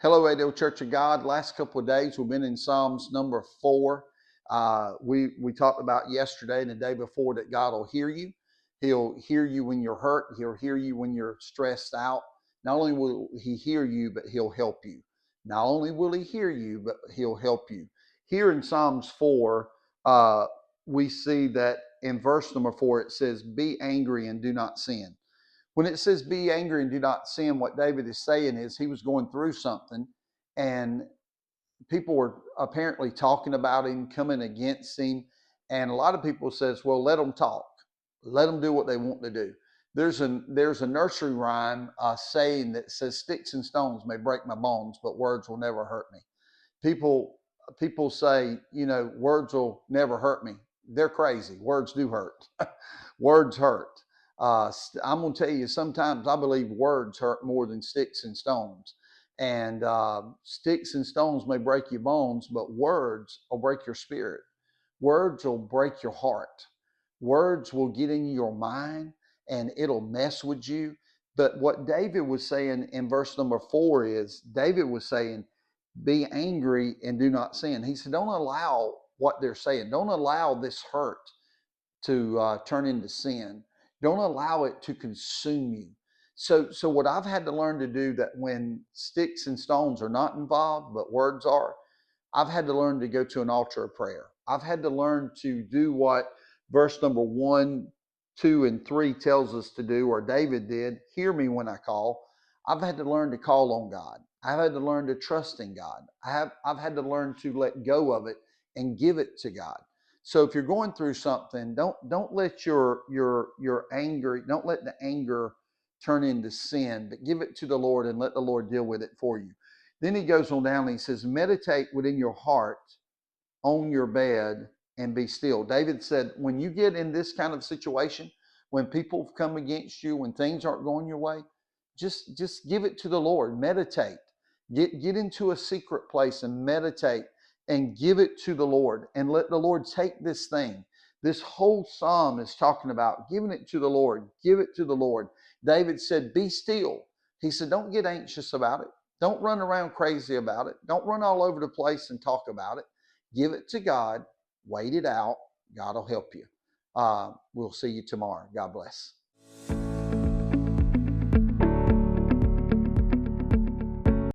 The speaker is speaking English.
Hello, Adel Church of God. Last couple of days we've been in Psalms number 4. We talked about yesterday and the day before that God will hear you. He'll hear you when you're hurt. He'll hear you when you're stressed out. Not only will He hear you, but He'll help you. Not only will He hear you, but He'll help you. Here in Psalms 4, we see that in verse number 4 it says, "Be angry and do not sin." When it says be angry and do not sin, what David is saying is he was going through something and people were apparently talking about him, coming against him. And a lot of people says, well, let them talk. Let them do what they want to do. There's a nursery rhyme saying that says sticks and stones may break my bones, but words will never hurt me. People people say, words will never hurt me. They're crazy. Words do hurt. Words hurt. I'm going to tell you, sometimes I believe words hurt more than sticks and stones. And sticks and stones may break your bones, but words will break your spirit. Words will break your heart. Words will get in your mind and it'll mess with you. But what David was saying in verse number 4 is David was saying, be angry and do not sin. He said, don't allow what they're saying. Don't allow this hurt to turn into sin. Don't allow it to consume you. So what I've had to learn to do, that when sticks and stones are not involved, but words are, I've had to learn to go to an altar of prayer. I've had to learn to do what verse number 1, 2, and 3 tells us to do, or David did. Hear me when I call. I've had to learn to call on God. I've had to learn to trust in God. I've had to learn to let go of it and give it to God. So if you're going through something, don't let your anger, don't let the anger turn into sin, but give it to the Lord and let the Lord deal with it for you. Then he goes on down and he says, meditate within your heart on your bed and be still. David said, when you get in this kind of situation, when people come against you, when things aren't going your way, just give it to the Lord. Meditate. Get into a secret place and meditate and give it to the Lord and let the Lord take this thing. This whole psalm is talking about giving it to the Lord. Give it to the Lord. David said, be still. He said, don't get anxious about it. Don't run around crazy about it. Don't run all over the place and talk about it. Give it to God. Wait it out. God will help you. We'll see you tomorrow. God bless.